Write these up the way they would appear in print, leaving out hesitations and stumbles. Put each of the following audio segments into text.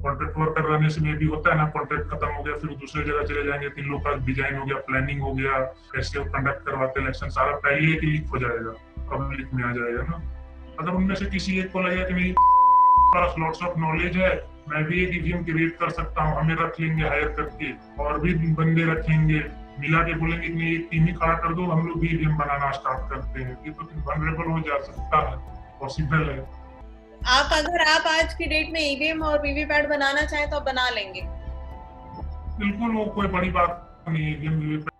Contract worker रहने से में भी होता है ना, कॉन्ट्रैक्ट खत्म हो गया फिर दूसरी जगह चले जाएंगे, तो इन लोग का डिजाइन हो गया, प्लानिंग हो गया, कैसे वो कंडक्ट करवाते इलेक्शन, सारा पहले ही लीक हो जाएगा, पब्लिक में आ जाएगा ना। अगर उनमें से किसी एक को लगेगा कि मेरे पास लॉट्स ऑफ नॉलेज है, मैं भी एक ईवीएम क्रिएट कर सकता हूँ, हमें रख लेंगे हायर करके, और भी बंदे रखेंगे, मिला के बोलेंगे कि एक टीम ही खड़ा कर दो, हम लोग भी ईवीएम बनाना स्टार्ट करते हैं, ये तो फिर वनरेबल हो जा सकता है, पॉसिबल है। अगर आप आज की डेट में ईवीएम और वीवीपैट बनाना चाहें तो आप बना लेंगे? बिल्कुल, वो कोई बड़ी बात नहीं है EVM VVPAT.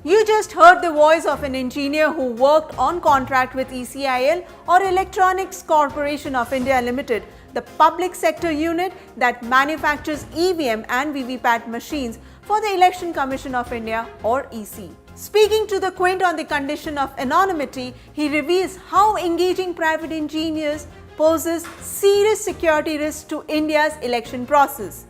You just heard the voice of an engineer who worked on contract with ECIL or Electronics Corporation of India Limited, the public sector unit that manufactures EVM and VVPAT machines for the Election Commission of India or EC. Speaking to the Quint on the condition of anonymity, he reveals how engaging private engineers poses serious security risks to India's election process.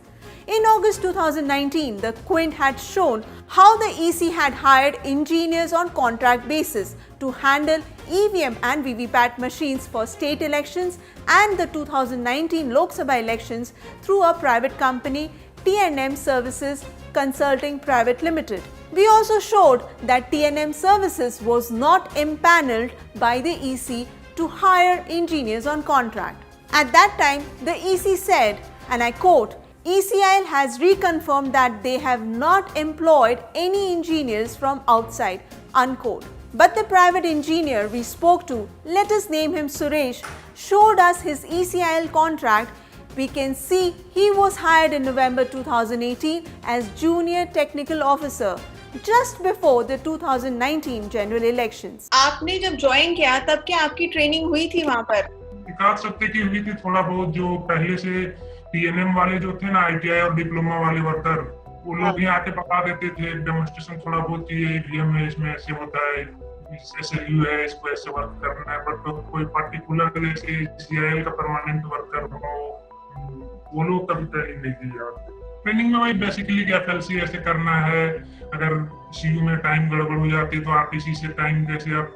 In August 2019, the Quint had shown how the EC had hired engineers on contract basis to handle EVM and VVPAT machines for state elections and the 2019 Lok Sabha elections through a private company, T&M Services Consulting Private Limited. We also showed that T&M Services was not impaneled by the EC to hire engineers on contract. At that time, the EC said, and I quote, ECIL has reconfirmed that they have not employed any engineers from outside, unquote. But the private engineer we spoke to, let us name him Suresh, showed us his ECIL contract. We can see he was hired in November 2018 as Junior Technical Officer, just before the 2019 general elections. आपने जब join किया तब क्या आपकी training हुई थी वहाँ पर? विकास सत्य की हुई थी थोड़ा बहुत, जो पहले से टीएनएम वाले जो थे ना, आईटीआई और डिप्लोमा वाले वर्कर, वो लोग यहाँ आके बता देते थे डेमोन्स्ट्रेशन थोड़ा बहुत कि ये ईवीएम है, इसमें ऐसे होता है, एसएलयू है, इसको ऐसे वर्क करना है। बट कोई पर्टिकुलर जैसे सीआईएल का परमानेंट वर्कर हो, वो लोग कभी ट्रेनिंग नहीं दी जाती। ट्रेनिंग में वही बेसिकली कि एफएलसी ऐसे करना है, अगर सीयू में टाइम गड़बड़ हो जाती है तो आरटीसी से टाइम जैसे आप,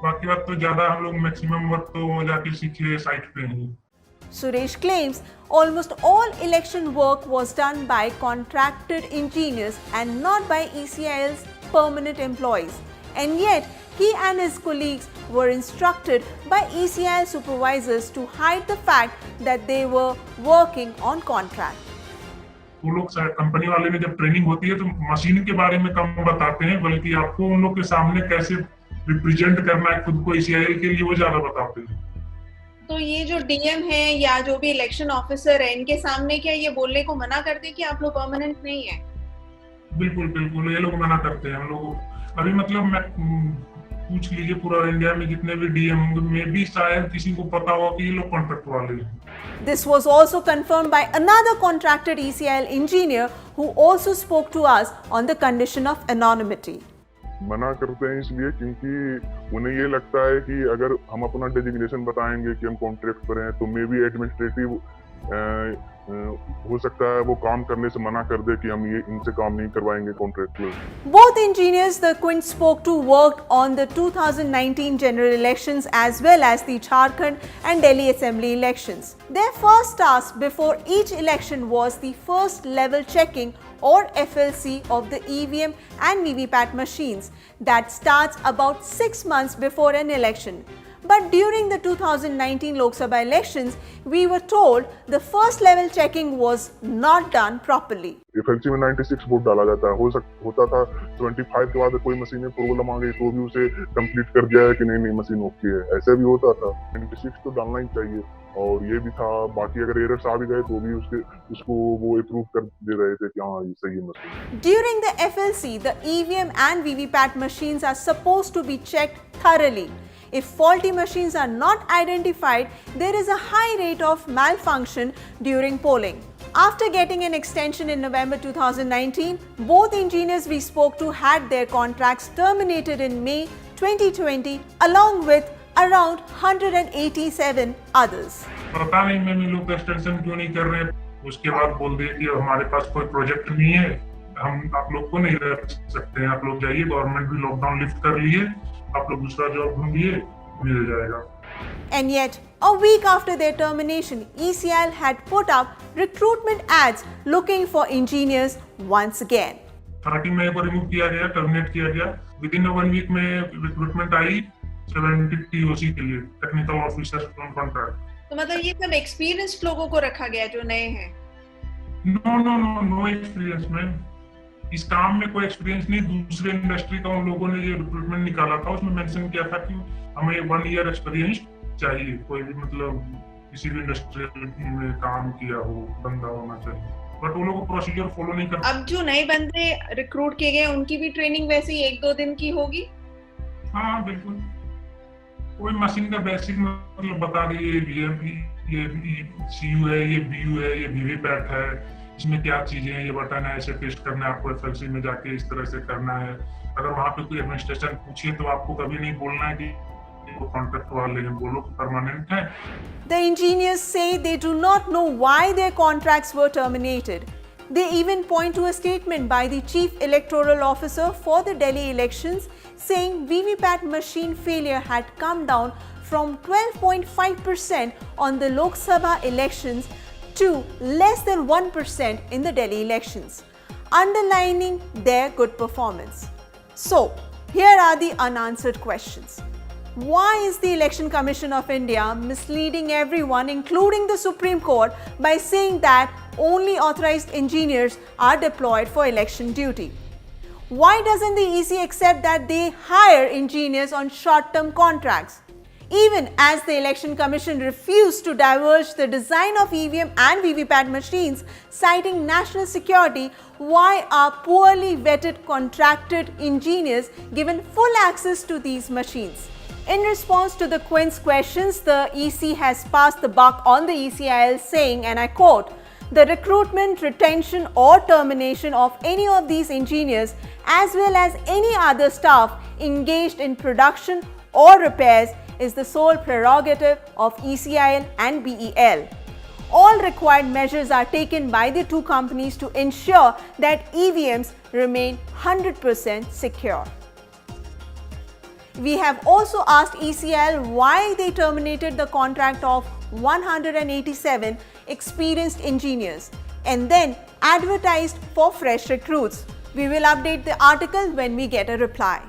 बाकी वक्त तो ज्यादा हम लोग मैक्सिमम वक्त तो जाके सीखे साइट पे ही। Suresh claims almost all election work was done by contracted engineers and not by ECIL's permanent employees. And yet, he and his colleagues were instructed by ECIL supervisors to hide the fact that they were working on contract. वो लोग company वाले में जब training होती है तो machine के बारे में कम बताते हैं, बल्कि आपको उन लोग के सामने कैसे रिप्रेजेंट करना है खुद को ECIL के लिए, वो ज्यादा बताते हैं। तो ये जो डीएम है या जो भी इलेक्शन ऑफिसर है, इनके सामने क्या ये बोलने को मना करते हैं कि आप लोग परमानेंट नहीं है? बिल्कुल बिल्कुल, ये लोग मना करते हैं। हम लोग अभी मतलब मैं पूछ लीजिए पूरा इंडिया में जितने भी डीएम होंगे, में भी शायद किसी को पता होगा कि ये लोग कॉन्ट्रैक्ट वाले हैं। This was also confirmed by another contracted ECIL engineer who also spoke to us on the condition of anonymity. मना करते हैं इसलिए क्योंकि उन्हें ये लगता है कि अगर हम अपना डेजिग्नेशन बताएंगे कि हम कॉन्ट्रैक्ट पर हैं तो मे बी एडमिनिस्ट्रेटिव हो सकता है वो काम करने से मना कर दे कि हम ये इनसे काम नहीं करवाएंगे contractual. Both engineers the Quint spoke to worked on the 2019 general elections as well as the Jharkhand and Delhi assembly elections. Their first task before each election was the first level checking or FLC of the EVM and VVPAT machines that starts about 6 months before an election. But during the 2019 Lok Sabha elections, we were told the first level checking was not done properly. FLC में 96 vote डाला जाता है, होता था 25 के बाद कोई machine में प्रॉब्लम आ गई तो भी उसे कंप्लीट कर दिया है कि नहीं मशीन ओके है, ऐसा भी होता था। 96 तो डालना ही चाहिए और ये भी था, बाकी अगर एरर्स आ भी गए तो भी उसको वो अप्रूव कर दे रहे थे कि हाँ ये सही है machine. During the FLC, the EVM and VVPAT machines are supposed to be checked thoroughly. If faulty machines are not identified, there is a high rate of malfunction during polling. After getting an extension in November 2019, both engineers we spoke to had their contracts terminated in May 2020 along with around 187 others. पता नहीं ma'am ये लोग extension क्यों नहीं कर रहे हैं। उसके बाद बोल दिए कि हमारे पास कोई प्रोजेक्ट नहीं है, हम आप लोग को नहीं रख सकते हैं, आप लोग जाइए, गवर्नमेंट भी लॉकडाउन लिफ्ट कर लिए, आप लोग दूसरा जॉब ढूंढिए, मिल जाएगा। And yet, a week after their termination, ECIL had put up recruitment ads looking for engineers once again. 30 मई को रिमूव किया गया, टर्मिनेट किया गया। विद इन 1 वीक में रिक्रूटमेंट आई 70 TOC के लिए, टेक्निकल ऑफिसर ऑन कॉन्ट्रैक्ट। तो मतलब ये सब एक्सपीरियंस्ड लोगों को रखा गया जो नए हैं? No experience ma'am. इस काम में कोई एक्सपीरियंस नहीं। दूसरे इंडस्ट्री का उन लोगों ने जो रिक्रूटमेंट निकाला था उसमें मेंशन किया था कि हमें 1 ईयर एक्सपीरियंस चाहिए, कोई भी मतलब किसी भी इंडस्ट्री में काम किया हो बंदा होना चाहिए, बट वो लोग प्रोसीजर फॉलो नहीं करते। अब जो नए बंदे रिक्रूट किए गए उनकी भी ट्रेनिंग वैसे ही 1-2 दिन की होगी? हाँ बिल्कुल, कोई मशीन का बेसिक मतलब बता रही है, ये CU है, ये BU है, ये VVPAT है, इसमें क्या चीजें हैं, ये बटन है, ऐसे टेस्ट करना है आपको, FLC में जाके इस तरह से करना है। अगर वहाँ पे कोई एडमिनिस्ट्रेशन पूछे तो आपको कभी नहीं बोलना है कि वो कॉन्ट्रैक्ट वाले हैं, बोलो कि परमानेंट है। The engineers say they do not know why their contracts were terminated. They even point to a statement by the Chief Electoral Officer for the Delhi elections saying VVPAT machine failure had come down from 12.5% on the Lok Sabha elections to less than 1% in the Delhi elections, underlining their good performance. So, here are the unanswered questions. Why is the Election Commission of India misleading everyone, including the Supreme Court, by saying that only authorized engineers are deployed for election duty? Why doesn't the EC accept that they hire engineers on short-term contracts? Even as the Election Commission refused to divulge the design of EVM and VVPAT machines, citing national security, why are poorly vetted contracted engineers given full access to these machines? In response to the Queen's questions, the EC has passed the buck on the ECIL saying, and I quote, "The recruitment, retention or termination of any of these engineers as well as any other staff engaged in production or repairs is the sole prerogative of ECIL and BEL. All required measures are taken by the two companies to ensure that EVMs remain 100% secure." We have also asked ECIL why they terminated the contract of 187 experienced engineers and then advertised for fresh recruits. We will update the article when we get a reply.